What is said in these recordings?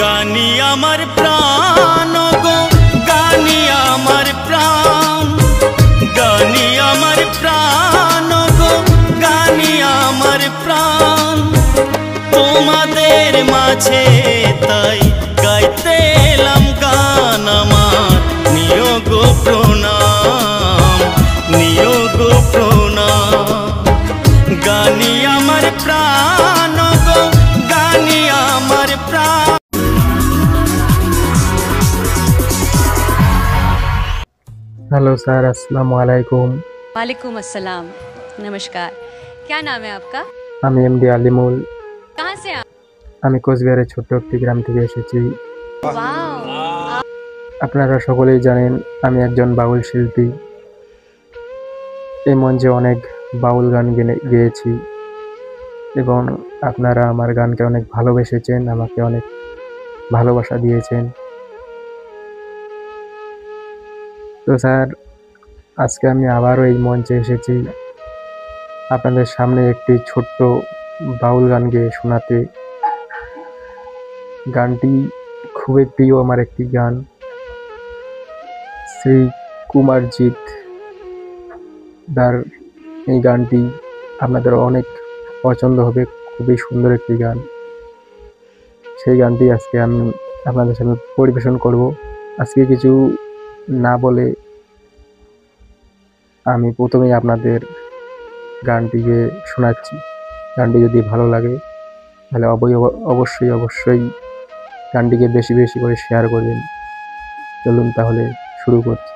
গানি আমার প্রাণ গো, গানি আমার প্রাণ, গানি আমার প্রাণ গো, গানি আমার প্রাণ। তোমাদের মাঝে তাই গাইতে এলাম গান আমার, নিও গো প্রণাম, নিও গো প্রণাম। গানি আমার প্রাণ গো, গানি আমার প্রাণ। हेलो सर, अस्सलाम वालेकुम। वालेकुम अस्सलाम, नमस्कार। क्या नाम है आपका? আমি এমডি আলিমুল। कहाँ से आप? আমি কোচবিহারের ছোট্ট একটি গ্রাম থেকে এসেছি। वाओ, আপনারা সকলেই জানেন আমি একজন বাউল শিল্পী। এই মঞ্চে অনেক বাউল গান গেয়েছি এবং আপনারা আমার গানকে অনেক ভালোবেসেছেন, আমাকে অনেক ভালোবাসা দিয়েছেন। তো স্যার, আজকে আমি আবারও এই মঞ্চে এসেছি আপনাদের সামনে একটি ছোট্ট বাউল গান গেয়ে শোনাতে। গানটি খুবই প্রিয় আমার একটি গান, শ্রী কুমারজিৎ দার এই গানটি আপনাদের অনেক পছন্দ হবে, খুবই সুন্দর একটি গান। সেই গানটি আজকে আমি আপনাদের সামনে পরিবেশন করব। আজকে কিছু না বলে আমি প্রথমেই আপনাদের গানটিকে শোনাচ্ছি। গানটি যদি ভালো লাগে তাহলে অবশ্যই গানটিকে বেশি বেশি করে শেয়ার করবেন। চলুন তাহলে শুরু করছি।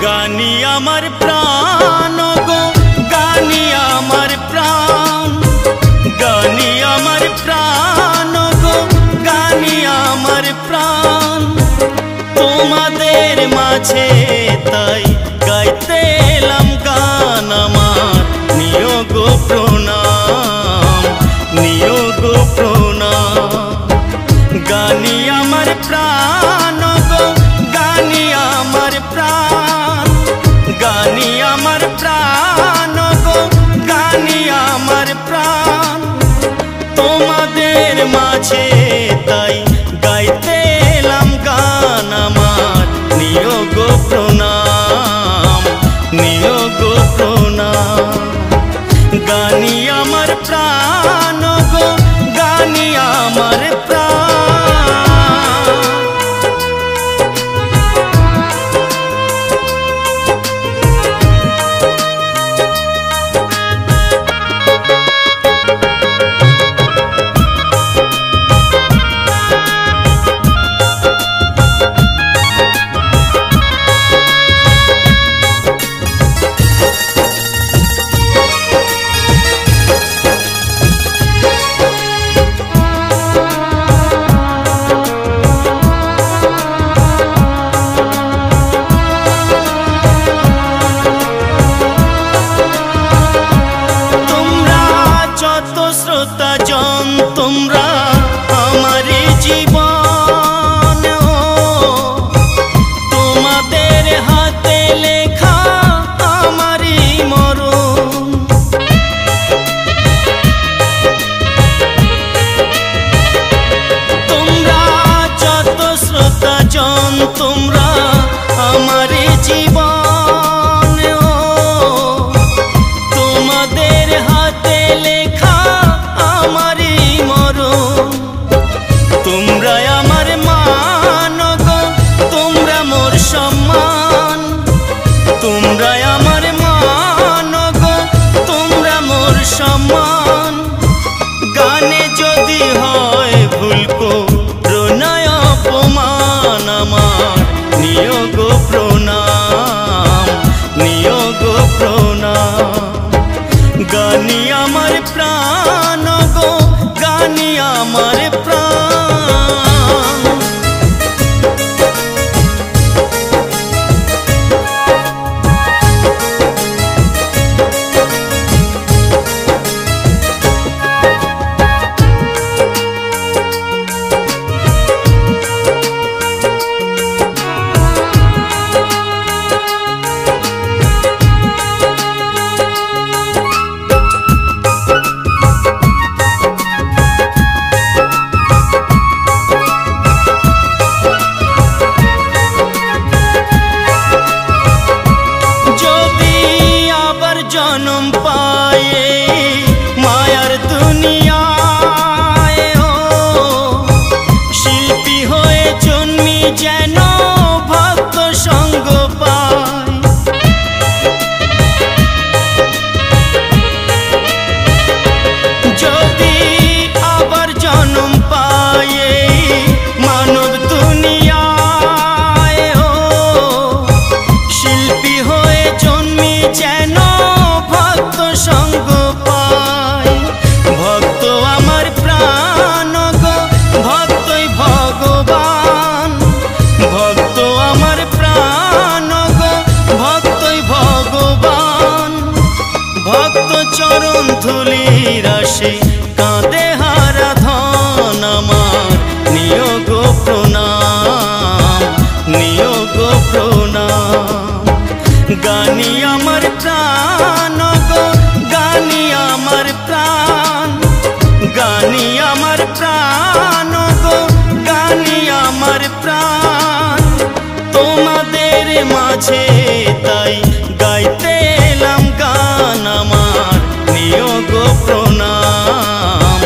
গানি আমার প্রাণ গো, গানি আমার প্রাণ, গানি আমার প্রাণ গো, গানি আমার প্রাণ। তোমাদের মাঝে তাই গাইতে এলাম গান আমার, নিও গো প্রণাম, নিও গো প্রণাম। গানি আমার প্রাণ গো, গানি আমার প্রাণ, গানি আমার প্রাণ গো, গানি আমার প্রাণ। তোমাদের মাঝে তাই গাইতে এলাম গান আমার, নিও গো প্রণাম, নিও গো প্রণাম। গানি আমার প্রাণ গো, গানি আমার প্রাণ। প্রণাম। গানি আমার প্রাণ গো, গানি আমার প্রাণ। জনম পায়ে মায়ার দুনিয়ায়, ও শিল্পী হয়ে জন্মি যেন ভক্ত সঙ্গ পায়। যদি আবার জনম পায়ে মানব দুনিয়ায়, ও শিল্পী হয়ে জন্মি যেন সঙ্গ পাই। ভক্ত আমার প্রাণ গো, ভক্তই ভগবান। ভক্ত আমার প্রাণ গো, ভক্তই ভগবান। ভক্ত চরণ ধুলির আসে কাঁদে হারাধন আমার। নিয়োগ প্রণাম, নিয়োগ প্রণাম। গানি আমার প্রাণ গো, গানি আমার প্রাণ। গানি আমার প্রাণ গো, গানি আমার প্রাণ। তোমাদের মাঝে তাই গাইতে এলাম গান আমার। নিয়োগ প্রণাম,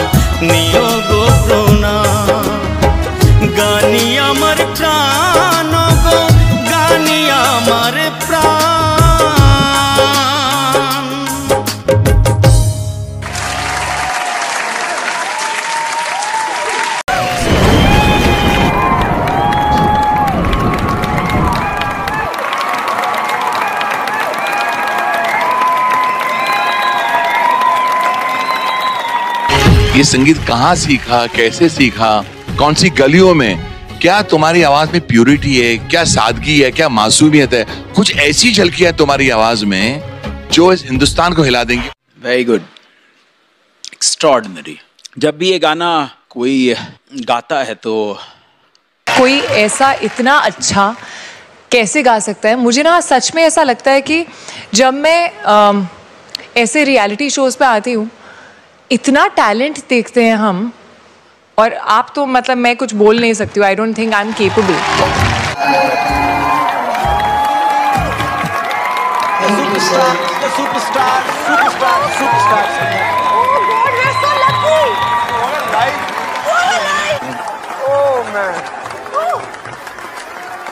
নিয়োগ প্রণাম। গানি আমার প্রাণ গো, গানি আমার প্রাণ। ये संगीत कहाँ सीखा, कैसे सीखा, कौन सी गलियों में? क्या तुम्हारी आवाज में प्यूरिटी है, क्या सादगी है, क्या मासूमियत है? कुछ ऐसी झलकियां तुम्हारी आवाज में जो इस हिंदुस्तान को हिला देंगी। Very good, extraordinary. जब भी ये गाना कोई गाता है तो कोई ऐसा इतना अच्छा कैसे गा सकता है? मुझे ना सच में ऐसा लगता है कि जब मैं ऐसे रियलिटी शोज पे आती हूँ, इतना टैलेंट देखते हैं हम, और आप तो मतलब मैं कुछ बोल नहीं सकती हूँ। I don't think I am capable.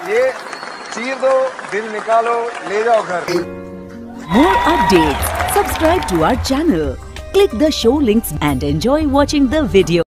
ये चीर दो, दिल निकालो, ले जाओ घर। More updates. Subscribe to our channel. Click the show links and enjoy watching the video.